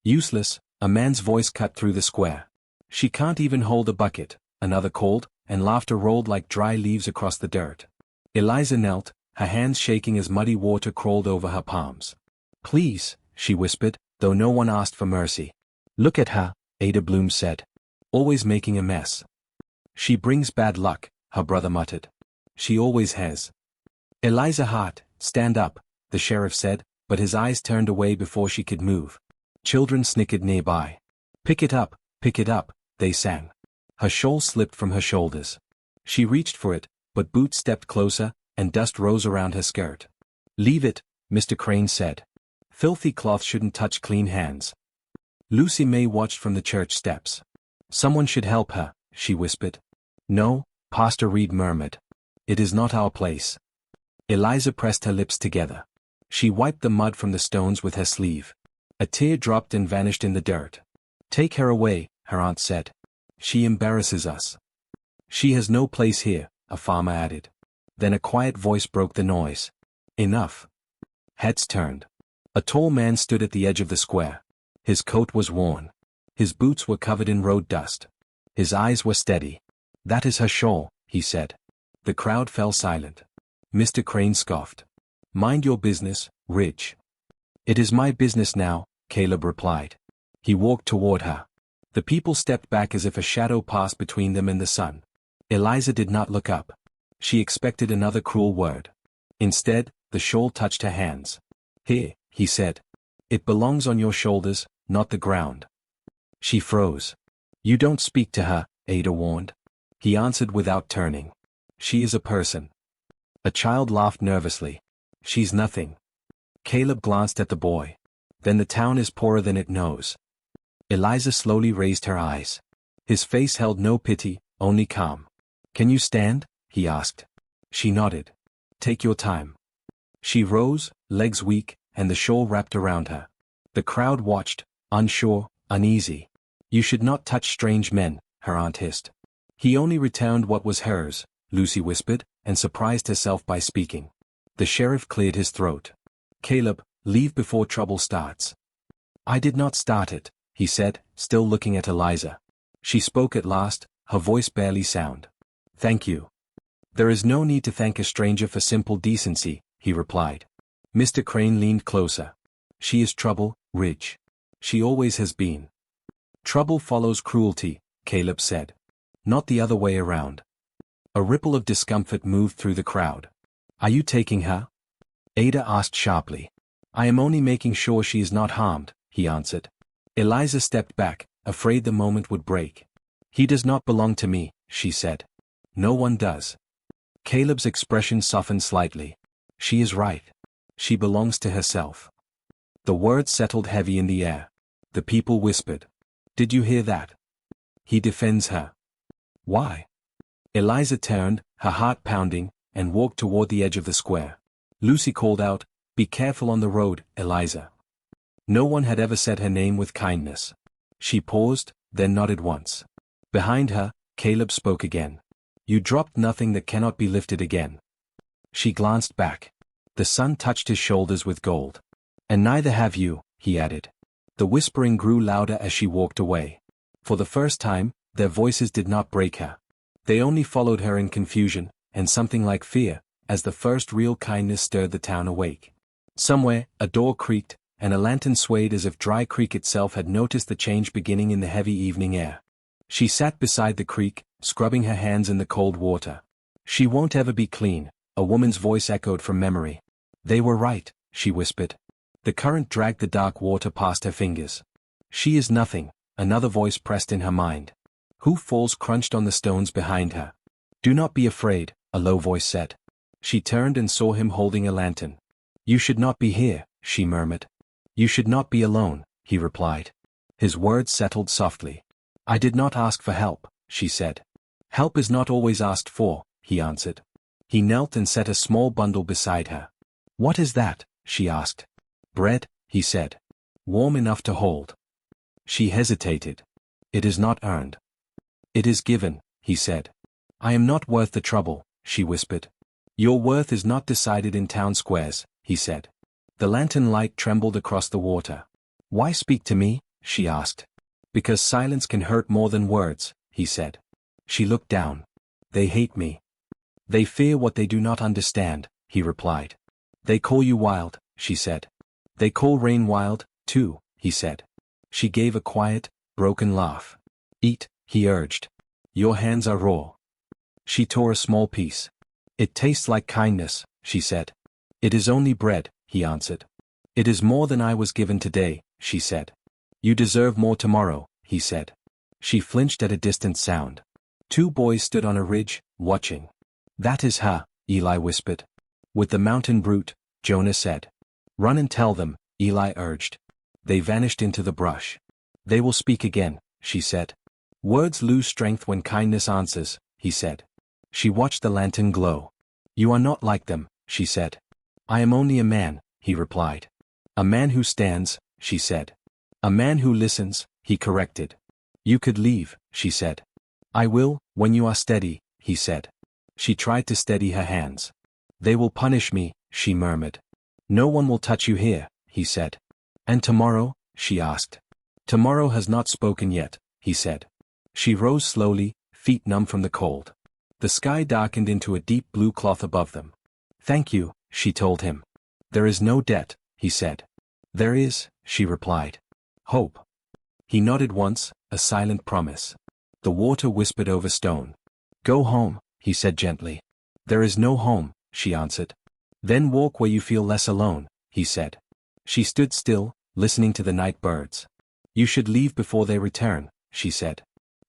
Useless, a man's voice cut through the square. She can't even hold a bucket, another called, and laughter rolled like dry leaves across the dirt. Eliza knelt, her hands shaking as muddy water crawled over her palms. Please, she whispered, though no one asked for mercy. Look at her, Ada Bloom said. Always making a mess. She brings bad luck, her brother muttered. She always has. Eliza Hart, stand up, the sheriff said, but his eyes turned away before she could move. Children snickered nearby. Pick it up, they sang. Her shawl slipped from her shoulders. She reached for it, but Boots stepped closer, and dust rose around her skirt. Leave it, Mr. Crane said. Filthy cloth shouldn't touch clean hands. Lucy May watched from the church steps. Someone should help her, she whispered. No, Pastor Reed murmured. It is not our place. Eliza pressed her lips together. She wiped the mud from the stones with her sleeve. A tear dropped and vanished in the dirt. Take her away, her aunt said. She embarrasses us. She has no place here, a farmer added. Then a quiet voice broke the noise. Enough. Heads turned. A tall man stood at the edge of the square. His coat was worn. His boots were covered in road dust. His eyes were steady. That is her shawl, he said. The crowd fell silent. Mr. Crane scoffed. Mind your business, Ridge. It is my business now, Caleb replied. He walked toward her. The people stepped back as if a shadow passed between them and the sun. Eliza did not look up. She expected another cruel word. Instead, the shawl touched her hands. Here, he said. It belongs on your shoulders, not the ground. She froze. You don't speak to her, Ada warned. He answered without turning. She is a person. A child laughed nervously. She's nothing. Caleb glanced at the boy. Then the town is poorer than it knows. Eliza slowly raised her eyes. His face held no pity, only calm. Can you stand? He asked. She nodded. Take your time. She rose, legs weak, and the shawl wrapped around her. The crowd watched, unsure, uneasy. You should not touch strange men, her aunt hissed. He only returned what was hers, Lucy whispered, and surprised herself by speaking. The sheriff cleared his throat. Caleb, leave before trouble starts. I did not start it, he said, still looking at Eliza. She spoke at last, her voice barely sound. Thank you. There is no need to thank a stranger for simple decency, he replied. Mr. Crane leaned closer. She is trouble, Ridge. She always has been. Trouble follows cruelty, Caleb said. Not the other way around. A ripple of discomfort moved through the crowd. Are you taking her? Ada asked sharply. I am only making sure she is not harmed, he answered. Eliza stepped back, afraid the moment would break. He does not belong to me, she said. No one does. Caleb's expression softened slightly. She is right. She belongs to herself. The words settled heavy in the air. The people whispered. Did you hear that? He defends her. Why? Eliza turned, her heart pounding, and walked toward the edge of the square. Lucy called out, Be careful on the road, Eliza. No one had ever said her name with kindness. She paused, then nodded once. Behind her, Caleb spoke again. You dropped nothing that cannot be lifted again. She glanced back. The sun touched his shoulders with gold. And neither have you, he added. The whispering grew louder as she walked away. For the first time, their voices did not break her. They only followed her in confusion, and something like fear, as the first real kindness stirred the town awake. Somewhere, a door creaked, and a lantern swayed as if Dry Creek itself had noticed the change beginning in the heavy evening air. She sat beside the creek, scrubbing her hands in the cold water. She won't ever be clean, a woman's voice echoed from memory. They were right, she whispered. The current dragged the dark water past her fingers. She is nothing, another voice pressed in her mind. Who falls crunched on the stones behind her. Do not be afraid, a low voice said. She turned and saw him holding a lantern. You should not be here, she murmured. You should not be alone, he replied. His words settled softly. I did not ask for help, she said. Help is not always asked for, he answered. He knelt and set a small bundle beside her. What is that? She asked. Bread, he said. Warm enough to hold. She hesitated. It is not earned. It is given, he said. I am not worth the trouble, she whispered. Your worth is not decided in town squares, he said. The lantern light trembled across the water. Why speak to me? she asked. Because silence can hurt more than words, he said. She looked down. They hate me. They fear what they do not understand, he replied. They call you wild, she said. They call rain wild, too, he said. She gave a quiet, broken laugh. Eat, he urged. Your hands are raw. She tore a small piece. It tastes like kindness, she said. It is only bread, he answered. It is more than I was given today, she said. You deserve more tomorrow, he said. She flinched at a distant sound. Two boys stood on a ridge, watching. That is her, Eli whispered. With the mountain brute, Jonah said. Run and tell them, Eli urged. They vanished into the brush. They will speak again, she said. Words lose strength when kindness answers, he said. She watched the lantern glow. You are not like them, she said. I am only a man, he replied. A man who stands, she said. A man who listens, he corrected. You could leave, she said. I will, when you are steady, he said. She tried to steady her hands. They will punish me, she murmured. No one will touch you here, he said. And tomorrow, she asked. Tomorrow has not spoken yet, he said. She rose slowly, feet numb from the cold. The sky darkened into a deep blue cloth above them. Thank you, she told him. There is no debt, he said. There is, she replied. Hope. He nodded once, a silent promise. The water whispered over stone. Go home, he said gently. There is no home, she answered. Then walk where you feel less alone, he said. She stood still, listening to the night birds. You should leave before they return, she said.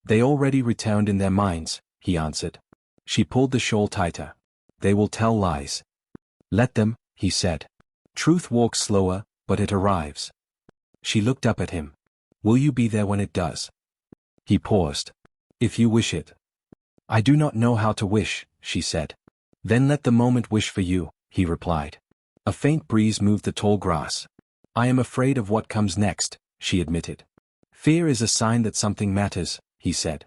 They already returned in their minds, he answered. She pulled the shawl tighter. They will tell lies. Let them, he said. Truth walks slower, but it arrives. She looked up at him. Will you be there when it does? He paused. If you wish it. I do not know how to wish, she said. Then let the moment wish for you, he replied. A faint breeze moved the tall grass. I am afraid of what comes next, she admitted. Fear is a sign that something matters, he said.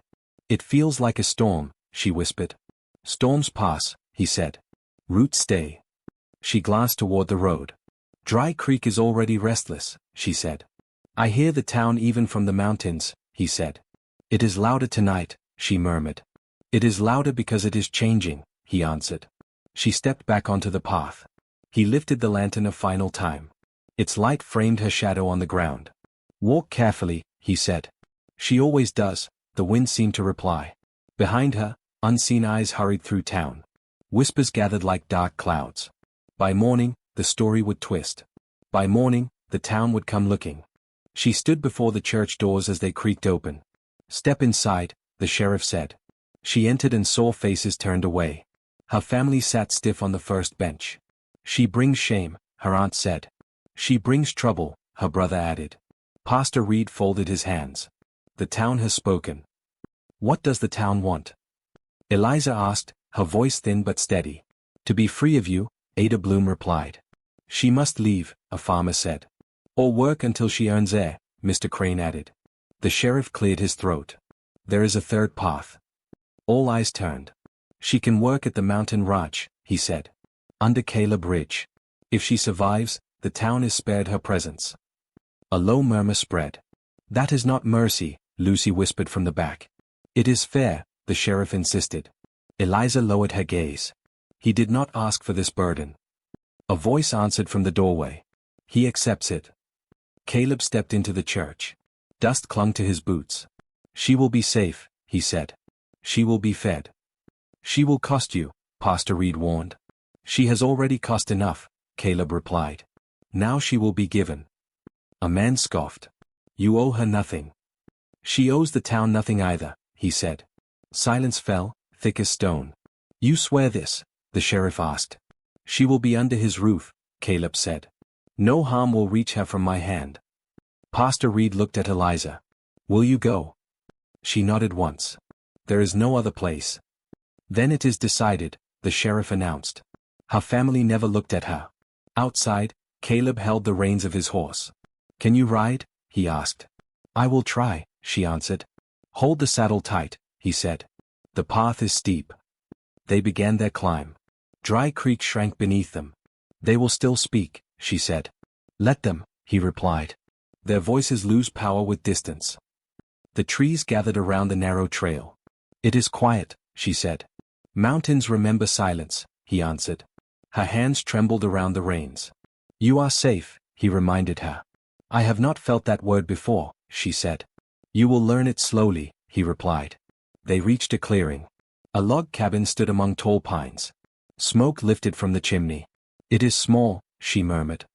It feels like a storm, she whispered. Storms pass, he said. Roots stay. She glanced toward the road. Dry Creek is already restless, she said. I hear the town even from the mountains, he said. It is louder tonight, she murmured. It is louder because it is changing, he answered. She stepped back onto the path. He lifted the lantern a final time. Its light framed her shadow on the ground. Walk carefully, he said. She always does, the wind seemed to reply. Behind her, unseen eyes hurried through town. Whispers gathered like dark clouds. By morning, the story would twist. By morning, the town would come looking. She stood before the church doors as they creaked open. Step inside, the sheriff said. She entered and saw faces turned away. Her family sat stiff on the first bench. She brings shame, her aunt said. She brings trouble, her brother added. Pastor Reed folded his hands. The town has spoken. What does the town want? Eliza asked, her voice thin but steady. To be free of you, Ada Bloom replied. She must leave, a farmer said. Or work until she earns heir, Mr. Crane added. The sheriff cleared his throat. There is a third path. All eyes turned. She can work at the mountain ranch, he said. Under Caleb Ridge. If she survives, the town is spared her presence. A low murmur spread. That is not mercy, Lucy whispered from the back. It is fair, the sheriff insisted. Eliza lowered her gaze. He did not ask for this burden. A voice answered from the doorway. He accepts it. Caleb stepped into the church. Dust clung to his boots. She will be safe, he said. She will be fed. She will cost you, Pastor Reed warned. She has already cost enough, Caleb replied. Now she will be given. A man scoffed. You owe her nothing. She owes the town nothing either, he said. Silence fell, thick as stone. You swear this? The sheriff asked. She will be under his roof, Caleb said. No harm will reach her from my hand. Pastor Reed looked at Eliza. Will you go? She nodded once. There is no other place. Then it is decided, the sheriff announced. Her family never looked at her. Outside, Caleb held the reins of his horse. Can you ride? He asked. I will try, she answered. Hold the saddle tight, he said. The path is steep. They began their climb. Dry Creek shrank beneath them. They will still speak, she said. Let them, he replied. Their voices lose power with distance. The trees gathered around the narrow trail. It is quiet, she said. Mountains remember silence, he answered. Her hands trembled around the reins. You are safe, he reminded her. I have not felt that word before, she said. You will learn it slowly, he replied. They reached a clearing. A log cabin stood among tall pines. Smoke lifted from the chimney. It is small, she murmured.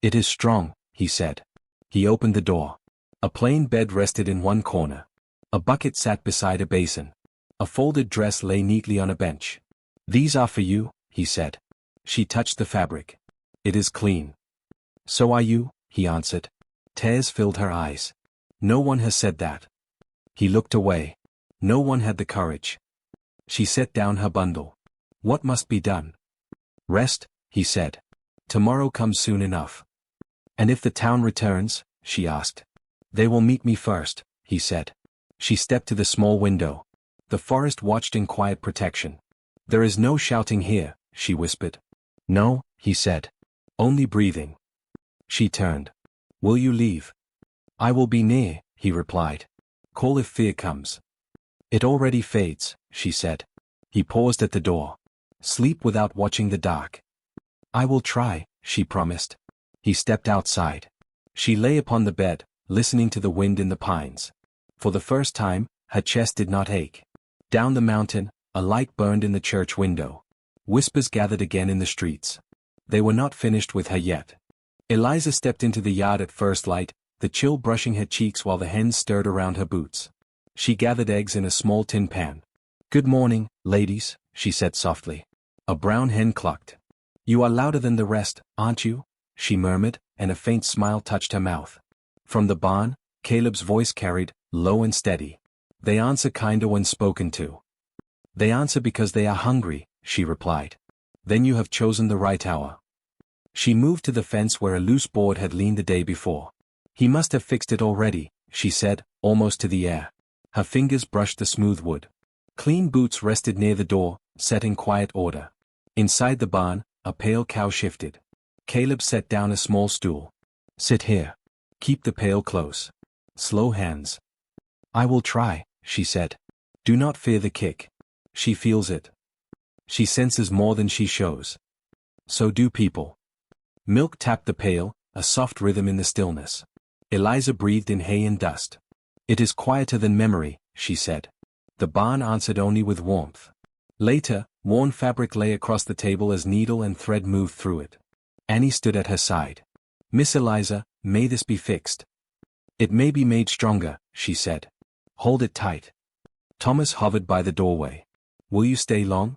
It is strong, he said. He opened the door. A plain bed rested in one corner. A bucket sat beside a basin. A folded dress lay neatly on a bench. These are for you, he said. She touched the fabric. It is clean. So are you, he answered. Tears filled her eyes. No one has said that. He looked away. No one had the courage. She set down her bundle. What must be done? Rest, he said. Tomorrow comes soon enough. And if the town returns, she asked. They will meet me first, he said. She stepped to the small window. The forest watched in quiet protection. There is no shouting here, she whispered. No, he said. Only breathing. She turned. Will you leave? I will be near, he replied. Call if fear comes. It already fades, she said. He paused at the door. Sleep without watching the dark. I will try, she promised. He stepped outside. She lay upon the bed, listening to the wind in the pines. For the first time, her chest did not ache. Down the mountain, a light burned in the church window. Whispers gathered again in the streets. They were not finished with her yet. Eliza stepped into the yard at first light, the chill brushing her cheeks while the hens stirred around her boots. She gathered eggs in a small tin pan. Good morning, ladies, she said softly. A brown hen clucked. You are louder than the rest, aren't you? She murmured, and a faint smile touched her mouth. From the barn, Caleb's voice carried, low and steady. They answer kinder when spoken to. They answer because they are hungry, she replied. Then you have chosen the right hour. She moved to the fence where a loose board had leaned the day before. He must have fixed it already, she said, almost to the air. Her fingers brushed the smooth wood. Clean boots rested near the door, set in quiet order. Inside the barn, a pale cow shifted. Caleb set down a small stool. Sit here. Keep the pail close. Slow hands. I will try, she said. Do not fear the kick. She feels it. She senses more than she shows. So do people. Milk tapped the pail, a soft rhythm in the stillness. Eliza breathed in hay and dust. It is quieter than memory, she said. The barn answered only with warmth. Later, worn fabric lay across the table as needle and thread moved through it. Annie stood at her side. Miss Eliza, may this be fixed? It may be made stronger, she said. Hold it tight. Thomas hovered by the doorway. Will you stay long?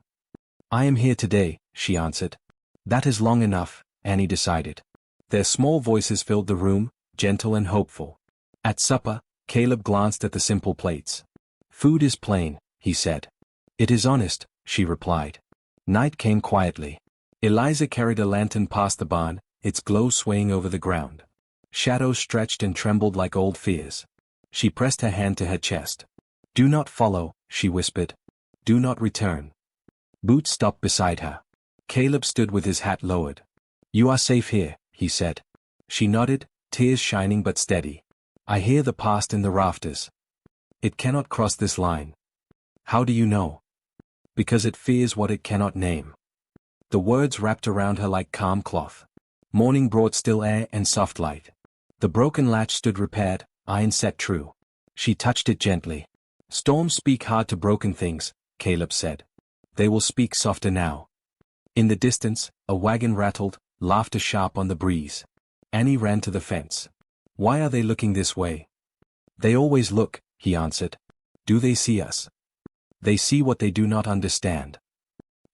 I am here today, she answered. That is long enough, Annie decided. Their small voices filled the room, gentle and hopeful. At supper, Caleb glanced at the simple plates. Food is plain, he said. It is honest, she replied. Night came quietly. Eliza carried a lantern past the barn, its glow swaying over the ground. Shadows stretched and trembled like old fears. She pressed her hand to her chest. Do not follow, she whispered. Do not return. Boots stopped beside her. Caleb stood with his hat lowered. You are safe here, he said. She nodded, tears shining but steady. I hear the past in the rafters. It cannot cross this line. How do you know? Because it fears what it cannot name. The words wrapped around her like calm cloth. Morning brought still air and soft light. The broken latch stood repaired, iron set true. She touched it gently. Storms speak hard to broken things, Caleb said. They will speak softer now. In the distance, a wagon rattled, laughter sharp on the breeze. Annie ran to the fence. Why are they looking this way? They always look, he answered. Do they see us? They see what they do not understand.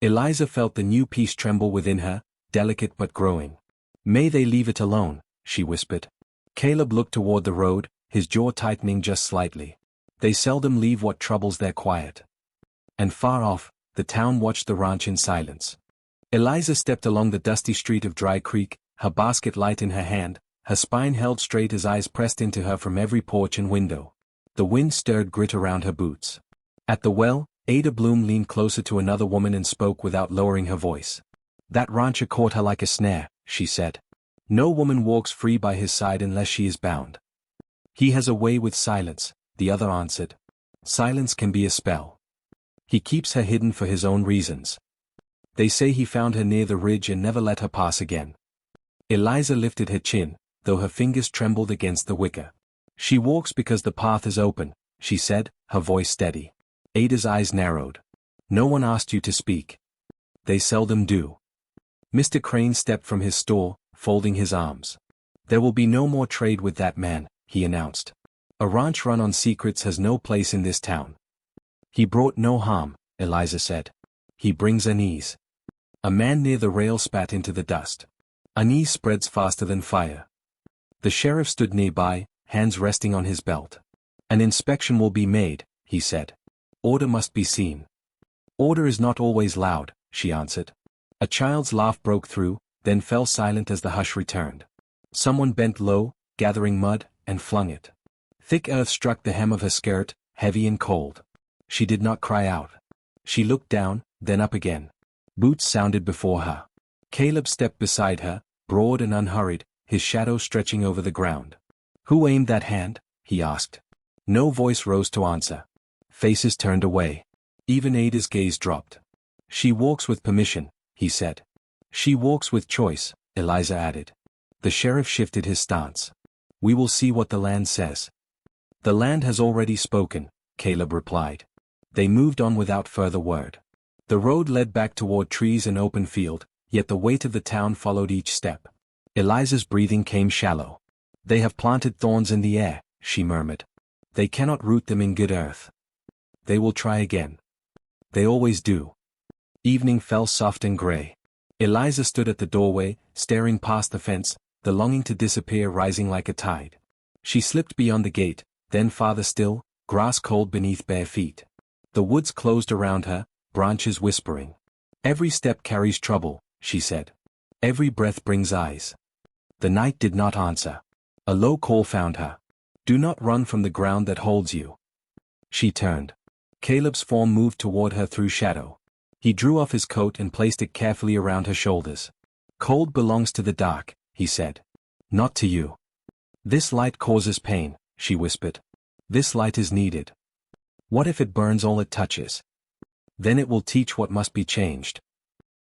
Eliza felt the new peace tremble within her, delicate but growing. May they leave it alone, she whispered. Caleb looked toward the road, his jaw tightening just slightly. They seldom leave what troubles their quiet. And far off, the town watched the ranch in silence. Eliza stepped along the dusty street of Dry Creek, her basket light in her hand, her spine held straight as eyes pressed into her from every porch and window. The wind stirred grit around her boots. At the well, Ada Bloom leaned closer to another woman and spoke without lowering her voice. That rancher caught her like a snare, she said. No woman walks free by his side unless she is bound. He has a way with silence, the other answered. Silence can be a spell. He keeps her hidden for his own reasons. They say he found her near the ridge and never let her pass again. Eliza lifted her chin, though her fingers trembled against the wicker. She walks because the path is open, she said, her voice steady. Ada's eyes narrowed. No one asked you to speak. They seldom do. Mr. Crane stepped from his store, folding his arms. There will be no more trade with that man, he announced. A ranch run on secrets has no place in this town. He brought no harm, Eliza said. He brings unease. A man near the rail spat into the dust. Unease spreads faster than fire. The sheriff stood nearby, hands resting on his belt. An inspection will be made, he said. Order must be seen. Order is not always loud, she answered. A child's laugh broke through, then fell silent as the hush returned. Someone bent low, gathering mud, and flung it. Thick earth struck the hem of her skirt, heavy and cold. She did not cry out. She looked down, then up again. Boots sounded before her. Caleb stepped beside her, broad and unhurried, his shadow stretching over the ground. Who aimed that hand? He asked. No voice rose to answer. Faces turned away. Even Ada's gaze dropped. She walks with permission, he said. She walks with choice, Eliza added. The sheriff shifted his stance. We will see what the land says. The land has already spoken, Caleb replied. They moved on without further word. The road led back toward trees and open field, yet the weight of the town followed each step. Eliza's breathing came shallow. They have planted thorns in the air, she murmured. They cannot root them in good earth. They will try again. They always do. Evening fell soft and gray. Eliza stood at the doorway, staring past the fence, the longing to disappear rising like a tide. She slipped beyond the gate, then farther still, grass cold beneath bare feet. The woods closed around her, branches whispering. Every step carries trouble, she said. Every breath brings eyes. The night did not answer. A low call found her. Do not run from the ground that holds you. She turned. Caleb's form moved toward her through shadow. He drew off his coat and placed it carefully around her shoulders. Cold belongs to the dark, he said. Not to you. This light causes pain, she whispered. This light is needed. What if it burns all it touches? Then it will teach what must be changed.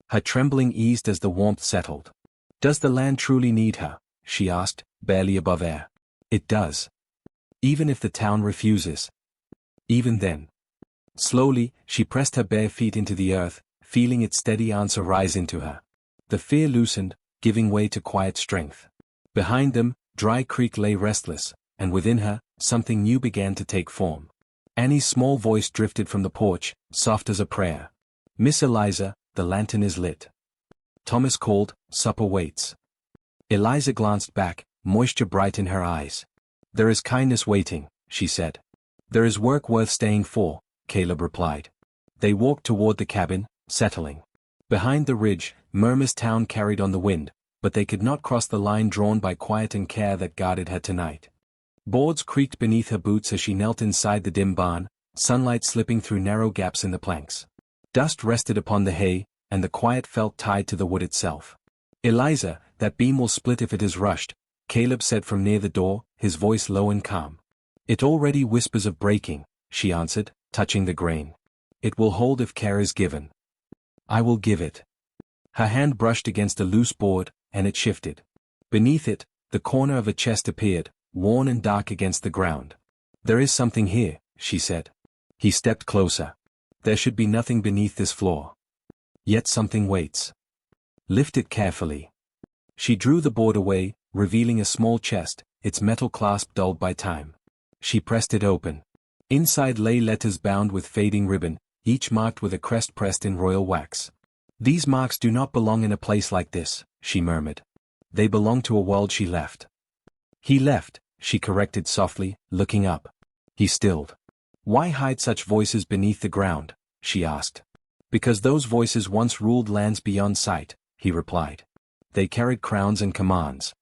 Her trembling eased as the warmth settled. Does the land truly need her? She asked, barely above air. It does. Even if the town refuses. Even then. Slowly, she pressed her bare feet into the earth, feeling its steady answer rise into her. The fear loosened, giving way to quiet strength. Behind them, Dry Creek lay restless, and within her, something new began to take form. Annie's small voice drifted from the porch, soft as a prayer. Miss Eliza, the lantern is lit. Thomas called, supper waits. Eliza glanced back, moisture bright in her eyes. There is kindness waiting, she said. There is work worth staying for, Caleb replied. They walked toward the cabin, settling. Behind the ridge, Murma's town carried on the wind, but they could not cross the line drawn by quiet and care that guarded her tonight. Boards creaked beneath her boots as she knelt inside the dim barn, sunlight slipping through narrow gaps in the planks. Dust rested upon the hay, and the quiet felt tied to the wood itself. Eliza, that beam will split if it is rushed, Caleb said from near the door, his voice low and calm. It already whispers of breaking, she answered, touching the grain. It will hold if care is given. I will give it. Her hand brushed against a loose board, and it shifted. Beneath it, the corner of a chest appeared, worn and dark against the ground. There is something here, she said. He stepped closer. There should be nothing beneath this floor. Yet something waits. Lift it carefully. She drew the board away, revealing a small chest, its metal clasp dulled by time. She pressed it open. Inside lay letters bound with fading ribbon, each marked with a crest pressed in royal wax. These marks do not belong in a place like this, she murmured. They belong to a world she left. He left, she corrected softly, looking up. He stilled. Why hide such voices beneath the ground? She asked. Because those voices once ruled lands beyond sight, he replied. They carried crowns and commands.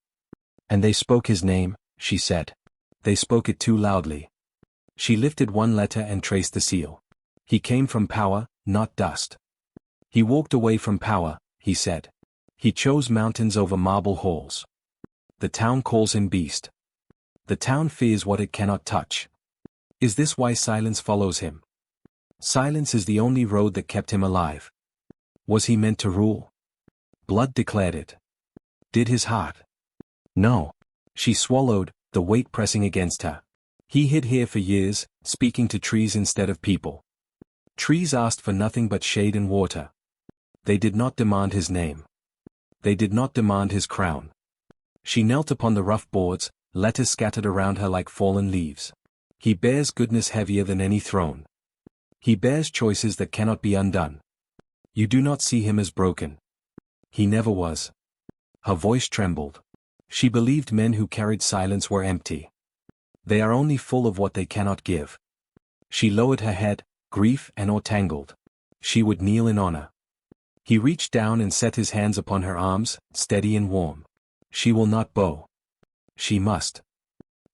And they spoke his name, she said. They spoke it too loudly. She lifted one letter and traced the seal. He came from power, not dust. He walked away from power, he said. He chose mountains over marble halls. The town calls him beast. The town fears what it cannot touch. Is this why silence follows him? Silence is the only road that kept him alive. Was he meant to rule? Blood declared it. Did his heart? No. She swallowed, the weight pressing against her. He hid here for years, speaking to trees instead of people. Trees asked for nothing but shade and water. They did not demand his name. They did not demand his crown. She knelt upon the rough boards, letters scattered around her like fallen leaves. He bears goodness heavier than any throne. He bears choices that cannot be undone. You do not see him as broken. He never was. Her voice trembled. She believed men who carried silence were empty. They are only full of what they cannot give. She lowered her head, grief and awe tangled. She would kneel in honor. He reached down and set his hands upon her arms, steady and warm. She will not bow. She must.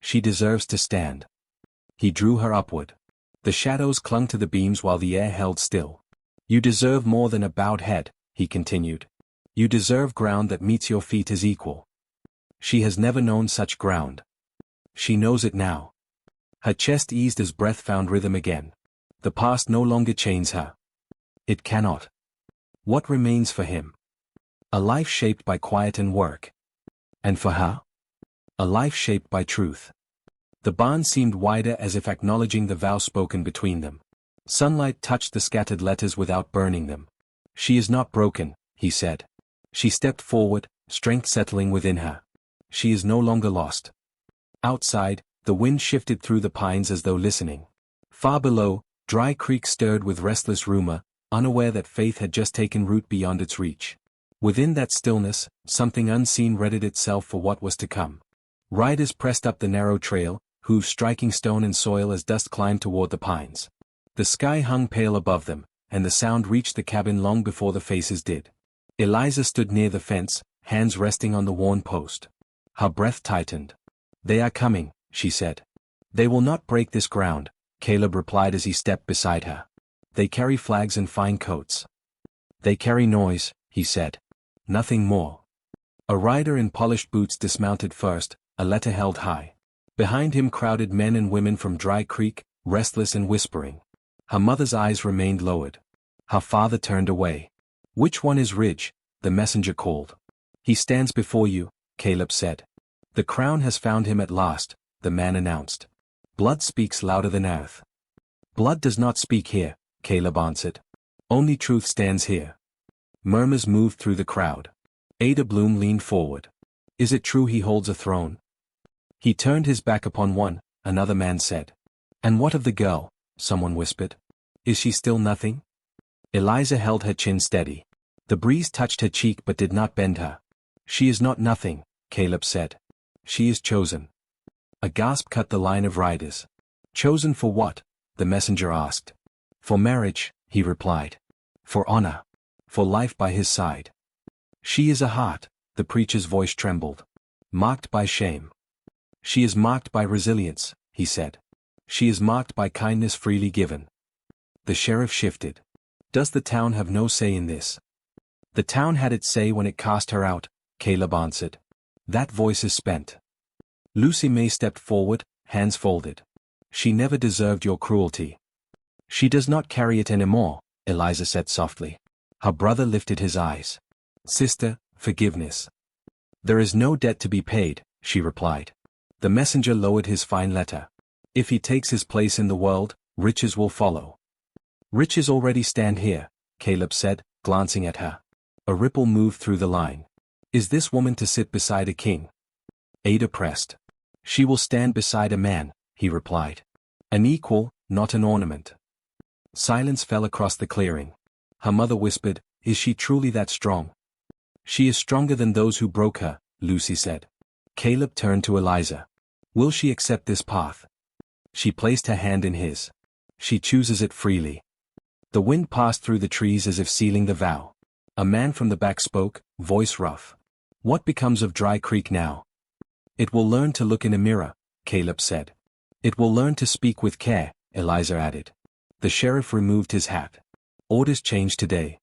She deserves to stand. He drew her upward. The shadows clung to the beams while the air held still. You deserve more than a bowed head, he continued. You deserve ground that meets your feet as equal. She has never known such ground. She knows it now. Her chest eased as breath found rhythm again. The past no longer chains her. It cannot. What remains for him? A life shaped by quiet and work. And for her? A life shaped by truth. The barn seemed wider as if acknowledging the vow spoken between them. Sunlight touched the scattered letters without burning them. She is not broken, he said. She stepped forward, strength settling within her. She is no longer lost. Outside, the wind shifted through the pines as though listening. Far below, Dry Creek stirred with restless rumor, unaware that faith had just taken root beyond its reach. Within that stillness, something unseen readied itself for what was to come. Riders pressed up the narrow trail, hooves striking stone and soil as dust climbed toward the pines. The sky hung pale above them, and the sound reached the cabin long before the faces did. Eliza stood near the fence, hands resting on the worn post. Her breath tightened. They are coming, she said. They will not break this ground, Caleb replied as he stepped beside her. They carry flags and fine coats. They carry noise, he said. Nothing more. A rider in polished boots dismounted first, a letter held high. Behind him crowded men and women from Dry Creek, restless and whispering. Her mother's eyes remained lowered. Her father turned away. Which one is Ridge? The messenger called. He stands before you, Caleb said. The crown has found him at last, the man announced. Blood speaks louder than earth. Blood does not speak here, Caleb answered. Only truth stands here. Murmurs moved through the crowd. Ada Bloom leaned forward. Is it true he holds a throne? He turned his back upon one, another man said. And what of the girl? Someone whispered. Is she still nothing? Eliza held her chin steady. The breeze touched her cheek but did not bend her. She is not nothing, Caleb said. She is chosen. A gasp cut the line of riders. Chosen for what? The messenger asked. For marriage, he replied. For honor. For life by his side. She is a heart, the preacher's voice trembled. Marked by shame. She is marked by resilience, he said. She is marked by kindness freely given. The sheriff shifted. Does the town have no say in this? The town had its say when it cast her out, Caleb answered. That voice is spent. Lucy May stepped forward, hands folded. She never deserved your cruelty. She does not carry it anymore, Eliza said softly. Her brother lifted his eyes. Sister, forgiveness. There is no debt to be paid, she replied. The messenger lowered his fine letter. If he takes his place in the world, riches will follow. Riches already stand here, Caleb said, glancing at her. A ripple moved through the line. Is this woman to sit beside a king? Ada pressed. She will stand beside a man, he replied. An equal, not an ornament. Silence fell across the clearing. Her mother whispered, Is she truly that strong? She is stronger than those who broke her, Lucy said. Caleb turned to Eliza. Will she accept this path? She placed her hand in his. She chooses it freely. The wind passed through the trees as if sealing the vow. A man from the back spoke, voice rough. What becomes of Dry Creek now? It will learn to look in a mirror, Caleb said. It will learn to speak with care, Eliza added. The sheriff removed his hat. Orders change today.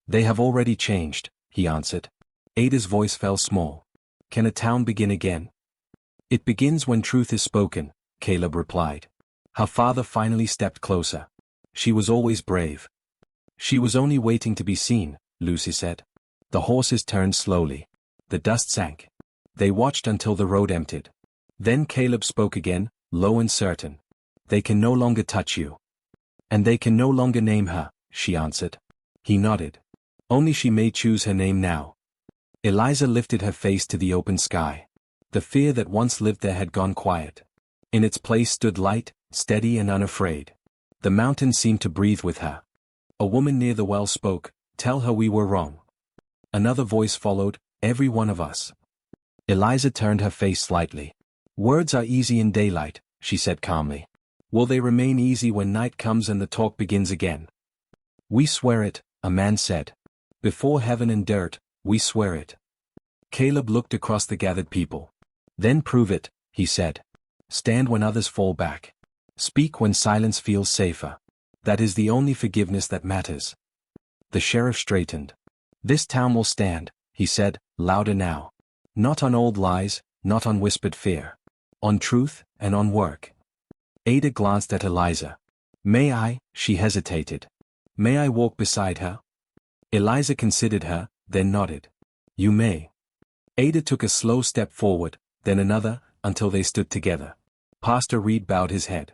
They have already changed, he answered. Ada's voice fell small. Can a town begin again? It begins when truth is spoken, Caleb replied. Her father finally stepped closer. She was always brave. She was only waiting to be seen, Lucy said. The horses turned slowly. The dust sank. They watched until the road emptied. Then Caleb spoke again, low and certain. They can no longer touch you. And they can no longer name her, she answered. He nodded. Only she may choose her name now. Eliza lifted her face to the open sky. The fear that once lived there had gone quiet. In its place stood light, steady and unafraid. The mountain seemed to breathe with her. A woman near the well spoke, "Tell her we were wrong." Another voice followed, "Every one of us." Eliza turned her face slightly. "Words are easy in daylight," she said calmly. "Will they remain easy when night comes and the talk begins again?" "We swear it," a man said. "Before heaven and dirt, we swear it." Caleb looked across the gathered people. "Then prove it," he said. "Stand when others fall back. Speak when silence feels safer. That is the only forgiveness that matters." The sheriff straightened. "This town will stand," he said, louder now. "Not on old lies, not on whispered fear. On truth, and on work." Ada glanced at Eliza. "May I?" she hesitated. "May I walk beside her?" Eliza considered her, then nodded. "You may." Ada took a slow step forward, then another, until they stood together. Pastor Reed bowed his head.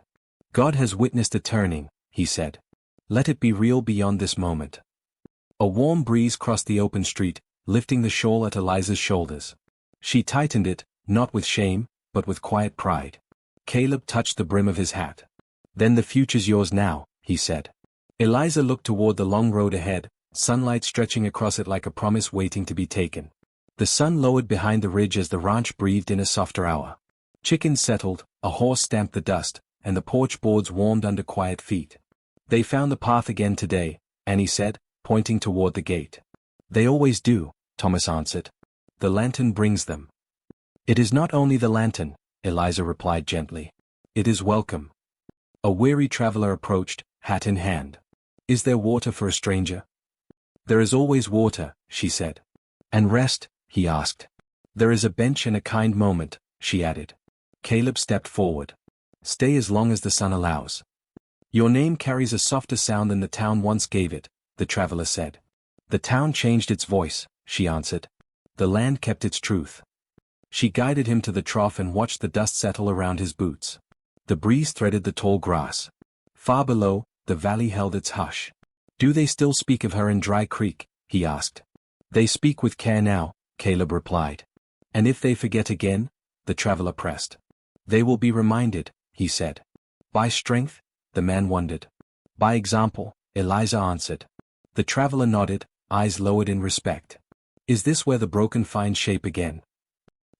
"God has witnessed a turning," he said. "Let it be real beyond this moment." A warm breeze crossed the open street, lifting the shawl at Eliza's shoulders. She tightened it, not with shame, but with quiet pride. Caleb touched the brim of his hat. "Then the future's yours now," he said. Eliza looked toward the long road ahead, sunlight stretching across it like a promise waiting to be taken. The sun lowered behind the ridge as the ranch breathed in a softer hour. Chickens settled, a horse stamped the dust, and the porch boards warmed under quiet feet. "They found the path again today," Annie said, pointing toward the gate. "They always do," Thomas answered. "The lantern brings them." "It is not only the lantern," Eliza replied gently. "It is welcome." A weary traveler approached, hat in hand. "Is there water for a stranger?" "There is always water," she said. "And rest?" he asked. "There is a bench and a kind moment," she added. Caleb stepped forward. "Stay as long as the sun allows." "Your name carries a softer sound than the town once gave it," the traveler said. "The town changed its voice," she answered. "The land kept its truth." She guided him to the trough and watched the dust settle around his boots. The breeze threaded the tall grass. Far below, the valley held its hush. "Do they still speak of her in Dry Creek?" he asked. "They speak with care now," Caleb replied. "And if they forget again?" the traveler pressed. "They will be reminded," he said. "By strength?" the man wondered. "By example," Eliza answered. The traveler nodded, eyes lowered in respect. "Is this where the broken find shape again?"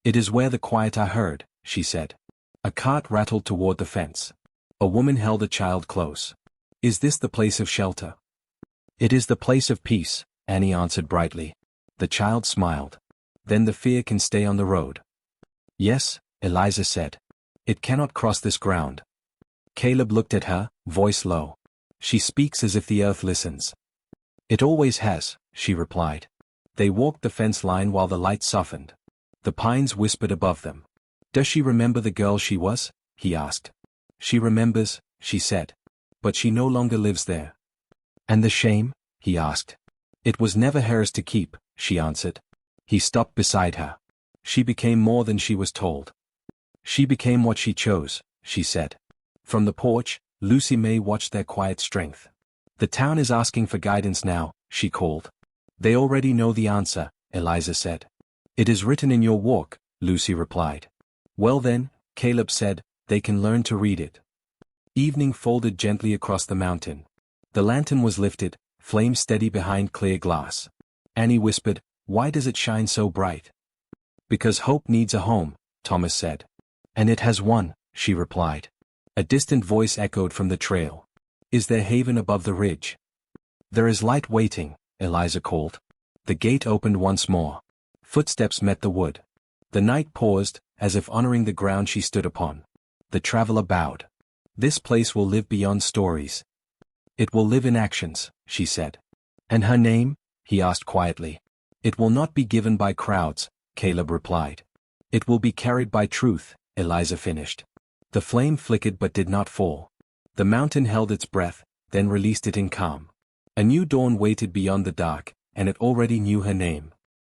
"It is where the quiet are heard," she said. A cart rattled toward the fence. A woman held a child close. "Is this the place of shelter?" "It is the place of peace," Annie answered brightly. The child smiled. "Then the fear can stay on the road." "Yes," Eliza said. "It cannot cross this ground." Caleb looked at her, voice low. "She speaks as if the earth listens." "It always has," she replied. They walked the fence line while the light softened. The pines whispered above them. "Does she remember the girl she was?" he asked. "She remembers," she said. "But she no longer lives there." "And the shame?" he asked. "It was never hers to keep," she answered. He stopped beside her. "She became more than she was told." "She became what she chose," she said. From the porch, Lucy May watched their quiet strength. "The town is asking for guidance now," she called. "They already know the answer," Eliza said. "It is written in your walk," Lucy replied. "Well then," Caleb said, "they can learn to read it." Evening folded gently across the mountain. The lantern was lifted, flame steady behind clear glass. Annie whispered, "Why does it shine so bright?" "Because hope needs a home," Thomas said. "And it has one," she replied. A distant voice echoed from the trail. "Is there haven above the ridge?" "There is light waiting," Eliza called. The gate opened once more. Footsteps met the wood. The night paused, as if honoring the ground she stood upon. The traveler bowed. "This place will live beyond stories. It will live in actions," she said. "And her name?" he asked quietly. "It will not be given by crowds," Caleb replied. "It will be carried by truth, Eliza finished. The flame flickered but did not fall. The mountain held its breath, then released it in calm. A new dawn waited beyond the dark, and it already knew her name.